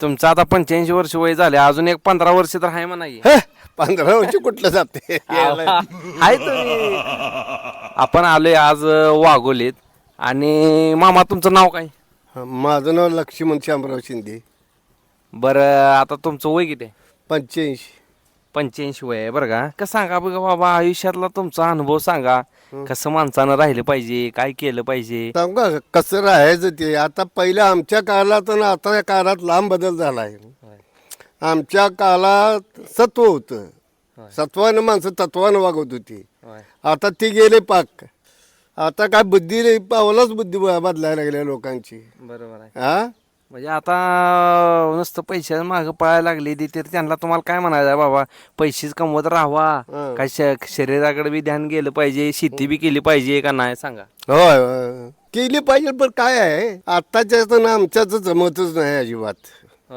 तुमचं आता 85 वर्ष वय झाले, अजून एक 15 वर्ष तर आहे म्हणा की. 15 वर्ष कुठलं जाते आहे तुम्ही. आपण आलोय आज वाघोलीत. आणि मामा तुमचं नाव काय? माझं नाव लक्ष्मण शामराव शिंदे. बरं आता तुमचं वय किती आहे? 85. 85 वय आहे बरं का. कसं सांगा बघा बाबा, आयुष्यातला तुमचा अनुभव सांगा. कसं माणसानं राहिलं पाहिजे, काय केलं पाहिजे. सांगू का कसं राहायचं ते. आता पहिल्या आमच्या काळात आणि आता या काळात लांब बदल झाला आहे. आमच्या काळात सत्व होतं, सत्वानं माणसं तत्वानं वागत होती. आता ती गेले पाक. आता काय बुद्धी पावलाच बुद्धी बदलायला लागल्या लोकांची. बरोबर आहे. हा म्हणजे आता नुसतं पैशाचं मागं पळायला लागली ती, तर त्यांना तुम्हाला काय म्हणायचं आहे बाबा, पैसेच कमवत राहावा, काय शरीराकडे बी ध्यान गेलं पाहिजे, शेती बी केली पाहिजे का नाही सांगा. होय केली पाहिजे. पण काय आहे आत्ताच्या आमच्याच जमतच नाही अजिबात.